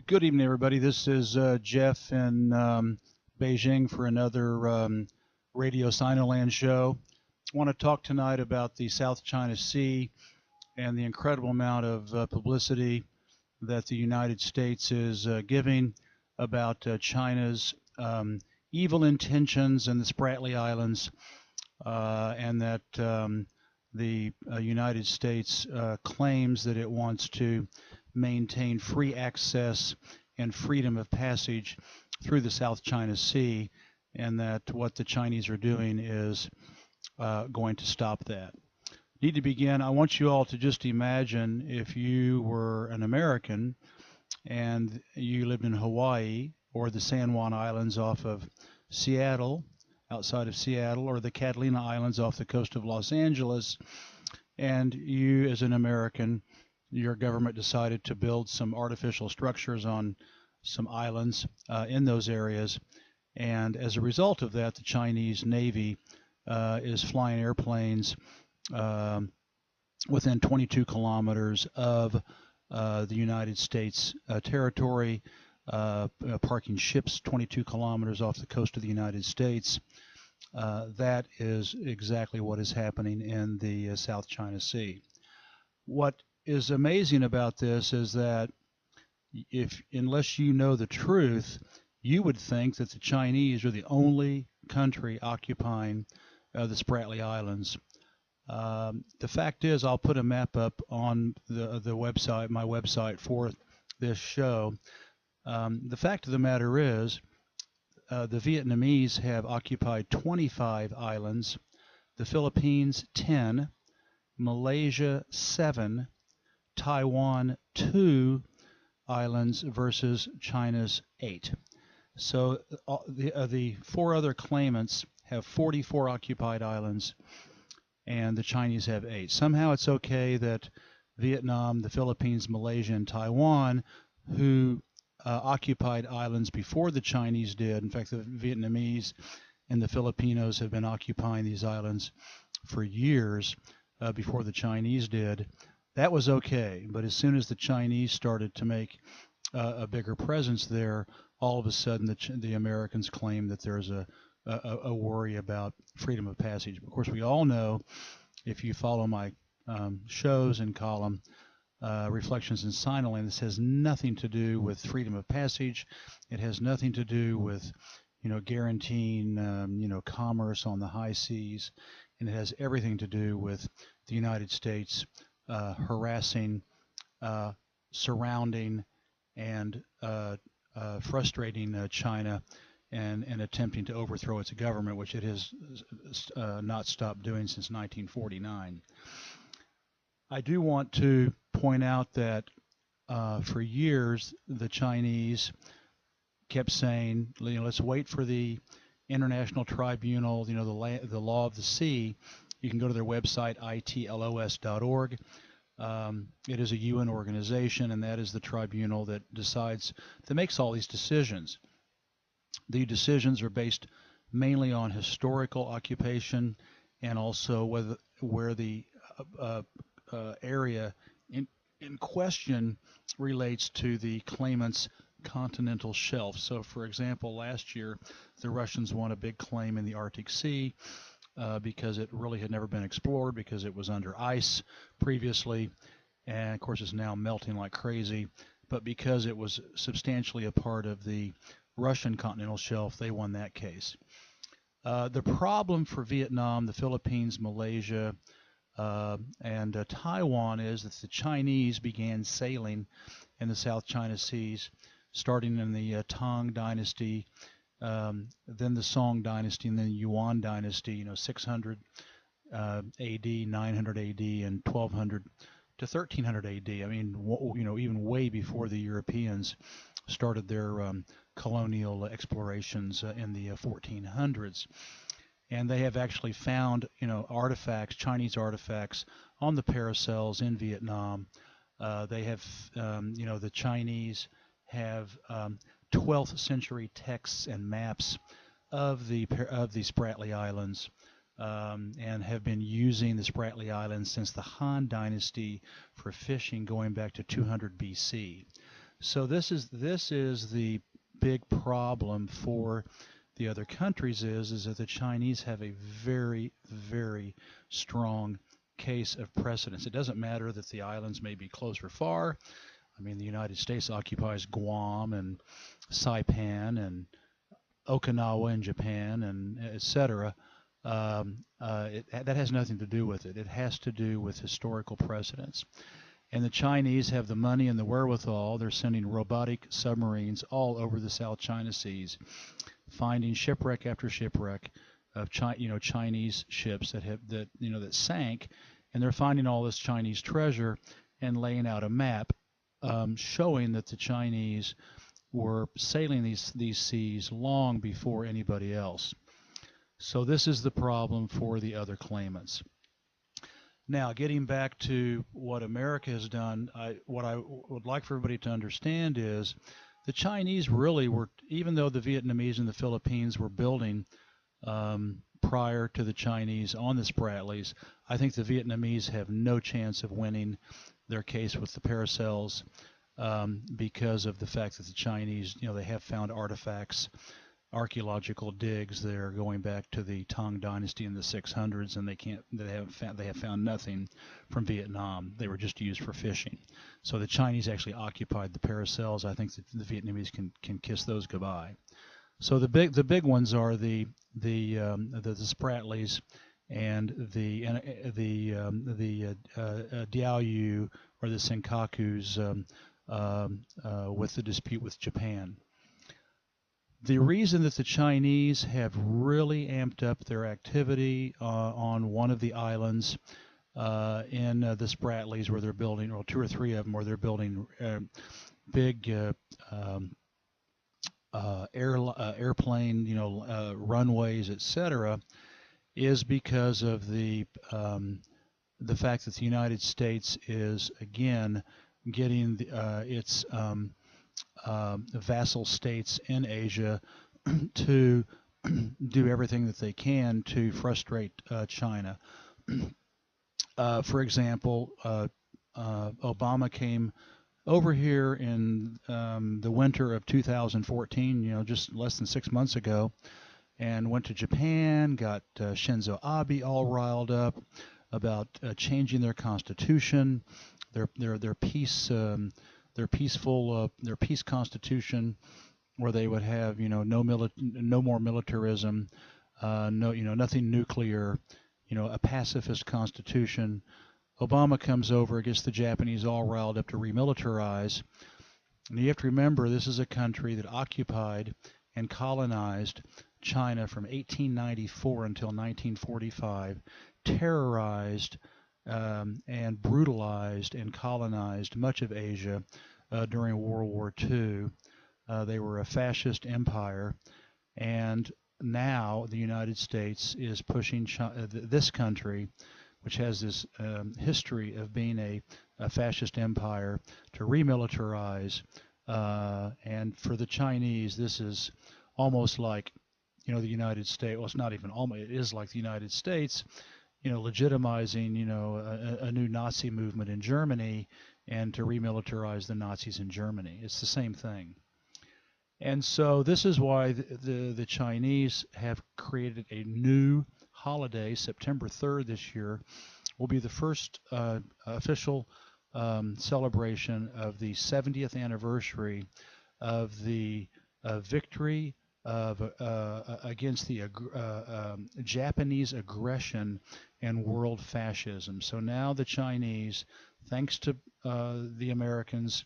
Good evening, everybody. This is Jeff in Beijing for another Radio Sinoland show. I want to talk tonight about the South China Sea and the incredible amount of publicity that the United States is giving about China's evil intentions in the Spratly Islands, and that the United States claims that it wants to maintain free access and freedom of passage through the South China Sea, and that what the Chinese are doing is going to stop that. Need to begin. I want you all to just imagine if you were an American and you lived in Hawaii or the San Juan Islands off of Seattle, outside of Seattle, or the Catalina Islands off the coast of Los Angeles, and you, as an American, your government decided to build some artificial structures on some islands in those areas. And as a result of that, the Chinese Navy is flying airplanes within 22 kilometers of the United States territory, parking ships 22 kilometers off the coast of the United States. That is exactly what is happening in the South China Sea. What is amazing about this is that unless you know the truth, you would think that the Chinese are the only country occupying the Spratly Islands. The fact is, I'll put a map up on the website, my website for this show. The fact of the matter is, the Vietnamese have occupied 25 islands, the Philippines 10, Malaysia 7, Taiwan 2 islands versus China's 8. So the four other claimants have 44 occupied islands, and the Chinese have 8. Somehow it's okay that Vietnam, the Philippines, Malaysia, and Taiwan, who occupied islands before the Chinese did. In fact, the Vietnamese and the Filipinos have been occupying these islands for years before the Chinese did. That was okay, but as soon as the Chinese started to make a bigger presence there, all of a sudden the Americans claim that there's a worry about freedom of passage. Of course, we all know, if you follow my shows and column, Reflections in Sinoland, this has nothing to do with freedom of passage. It has nothing to do with, guaranteeing, commerce on the high seas, and it has everything to do with the United States harassing, surrounding, and frustrating China, and attempting to overthrow its government, which it has not stopped doing since 1949. I do want to point out that for years the Chinese kept saying, let's wait for the International Tribunal, the law of the sea. You can go to their website, itlos.org. It is a UN organization, and that is the tribunal that makes all these decisions. The decisions are based mainly on historical occupation, and also where the area in question relates to the claimant's continental shelf. So, for example, last year the Russians won a big claim in the Arctic Sea because it really had never been explored, because it was under ice previously, and of course it's now melting like crazy. But because it was substantially a part of the Russian continental shelf, they won that case. The problem for Vietnam, the Philippines, Malaysia, and Taiwan is that the Chinese began sailing in the South China Seas starting in the Tang Dynasty, then the Song Dynasty, and then the Yuan Dynasty, 600 AD, 900 AD, and 1200 to 1300 AD. I mean, even way before the Europeans started their colonial explorations in the 1400s. And they have actually found, artifacts, Chinese artifacts, on the Paracels in Vietnam. They have, the Chinese have 12th century texts and maps of the Spratly Islands, and have been using the Spratly Islands since the Han Dynasty for fishing, going back to 200 BC. So this is the big problem for the other countries is that the Chinese have a very, very strong case of precedence. It doesn't matter that the islands may be close or far. I mean, the United States occupies Guam and Saipan and Okinawa in Japan and etc. That has nothing to do with it. It has to do with historical precedence. And the Chinese have the money and the wherewithal. They're sending robotic submarines all over the South China Seas, finding shipwreck after shipwreck of Chinese ships that sank, and they're finding all this Chinese treasure and laying out a map showing that the Chinese were sailing these seas long before anybody else. So this is the problem for the other claimants. Now, getting back to what America has done, what I would like for everybody to understand is the Chinese really were, even though the Vietnamese and the Philippines were building prior to the Chinese on the Spratlys, I think the Vietnamese have no chance of winning their case with the Paracels because of the fact that the Chinese, they have found artifacts, archaeological digs there going back to the Tang Dynasty in the 600s, and they have found nothing from Vietnam. They were just used for fishing. So the Chinese actually occupied the Paracels. I think that the Vietnamese can kiss those goodbye. So the big ones are the Spratlys and the Diaoyu or the Senkakus with the dispute with Japan. The reason that the Chinese have really amped up their activity on one of the islands in the Spratlys, where they're building, or two or three of them, where they're building big airplane, runways, etc., is because of the fact that the United States is again getting its vassal states in Asia to do everything that they can to frustrate China. For example, Obama came over here in the winter of 2014, just less than 6 months ago, and went to Japan, got Shinzo Abe all riled up about changing their constitution, their peace. Their peace constitution, where they would have no more militarism, nothing nuclear, a pacifist constitution. Obama comes over, gets the Japanese all riled up to remilitarize. And you have to remember, this is a country that occupied and colonized China from 1894 until 1945, terrorized and brutalized and colonized much of Asia during World War II. They were a fascist empire, and now the United States is pushing this country, which has this history of being a fascist empire, to remilitarize. And for the Chinese, this is almost like, the United States. Well, it's not even almost. It is like the United States, legitimizing, a new Nazi movement in Germany, and to remilitarize the Nazis in Germany. It's the same thing. And so this is why the Chinese have created a new holiday. September 3rd this year will be the first official celebration of the 70th anniversary of the victory against the Japanese aggression and world fascism. So now the Chinese, thanks to the Americans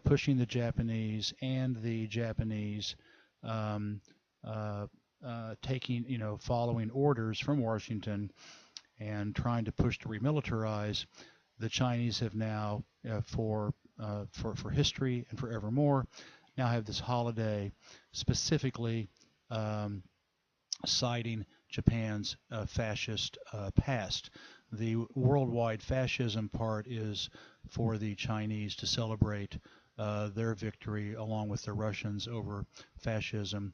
pushing the Japanese, and the Japanese taking, following orders from Washington and trying to push to remilitarize, the Chinese have now, for history and forevermore, now have this holiday specifically citing Japan's fascist past. The worldwide fascism part is for the Chinese to celebrate their victory along with the Russians over fascism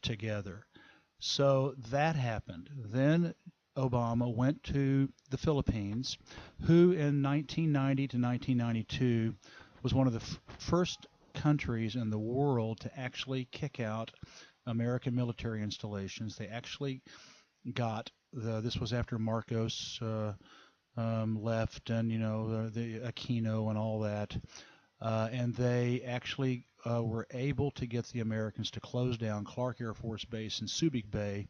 together. So that happened. Then Obama went to the Philippines, who in 1990 to 1992 was one of the first countries in the world to actually kick out American military installations. They actually got this was after Marcos left, and the Aquino and all that, and they actually were able to get the Americans to close down Clark Air Force Base and Subic Bay,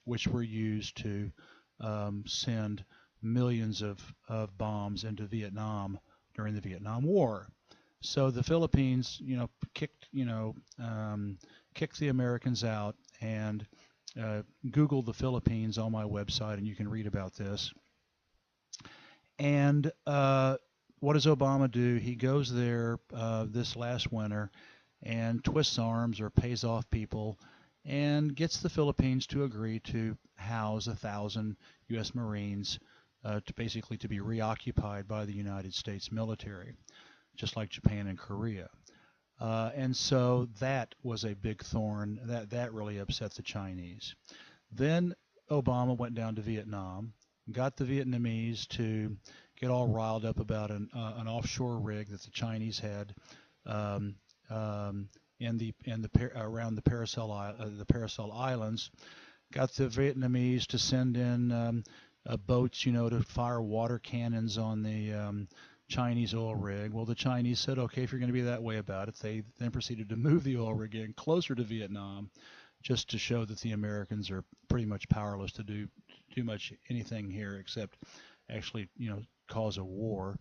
which were used to send millions of bombs into Vietnam during the Vietnam War. So the Philippines, kicked the Americans out, and Google the Philippines on my website, and you can read about this. And what does Obama do? He goes there this last winter and twists arms or pays off people and gets the Philippines to agree to house 1,000 U.S. Marines to basically to be reoccupied by the United States military, just like Japan and Korea. And so that was a big thorn. That really upset the Chinese. Then Obama went down to Vietnam, got the Vietnamese to get all riled up about an offshore rig that the Chinese had around the Paracel Islands. Got the Vietnamese to send in boats, to fire water cannons on the Chinese oil rig. Well, the Chinese said, okay, if you're going to be that way about it. They then proceeded to move the oil rig in closer to Vietnam, just to show that the Americans are pretty much powerless to do much anything here except actually, cause a war.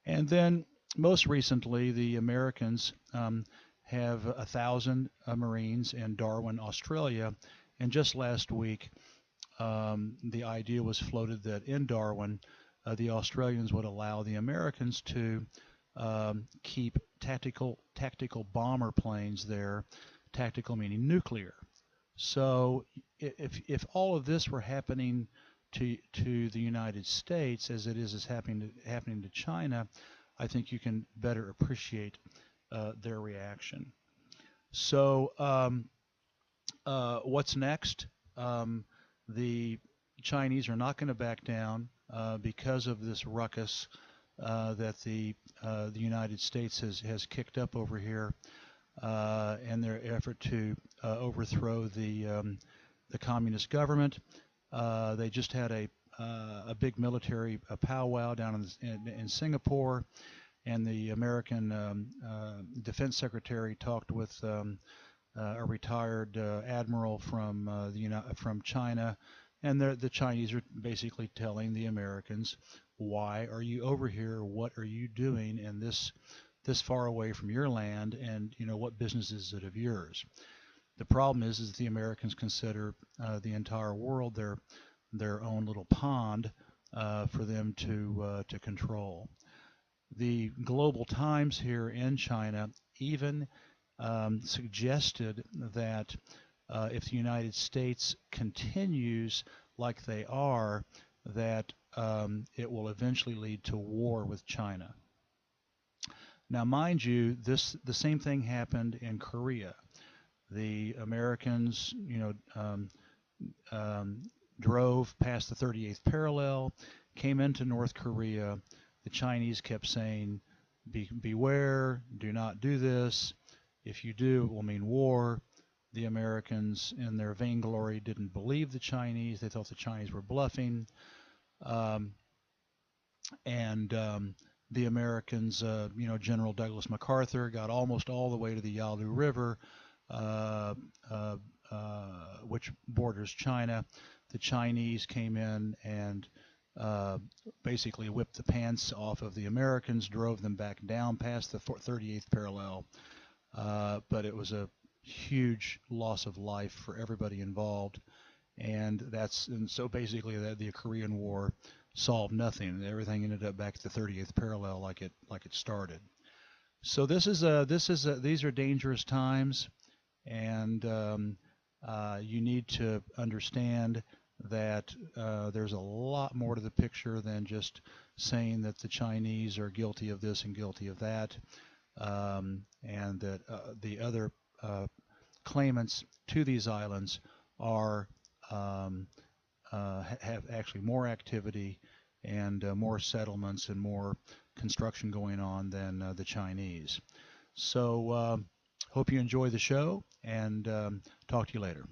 And then most recently, the Americans have 1,000 Marines in Darwin, Australia. And just last week, the idea was floated that in Darwin, the Australians would allow the Americans to keep tactical bomber planes there, tactical meaning nuclear. So if all of this were happening to the United States as it is happening to China, I think you can better appreciate their reaction. So what's next? The Chinese are not going to back down because of this ruckus that the United States has kicked up over here in their effort to overthrow the communist government. They just had a big military powwow down in Singapore, and the American Defense Secretary talked with a retired admiral from China, and the Chinese are basically telling the Americans, why are you over here? What are you doing in this far away from your land? And what business is it of yours? The problem is the Americans consider the entire world their own little pond for them to control. The Global Times here in China even suggested that if the United States continues like they are, that it will eventually lead to war with China. Now, mind you, the same thing happened in Korea. The Americans, drove past the 38th parallel, came into North Korea. The Chinese kept saying, beware, do not do this. If you do, it will mean war. The Americans, in their vainglory, didn't believe the Chinese. They thought the Chinese were bluffing. The Americans, General Douglas MacArthur got almost all the way to the Yalu River, which borders China. The Chinese came in and basically whipped the pants off of the Americans, drove them back down past the 38th parallel. But it was a huge loss of life for everybody involved, and so basically the Korean War solved nothing. Everything ended up back at the 38th parallel like it started. So these are dangerous times, and you need to understand that there's a lot more to the picture than just saying that the Chinese are guilty of this and guilty of that, and that the other claimants to these islands are have actually more activity and more settlements and more construction going on than the Chinese. So hope you enjoy the show, and talk to you later.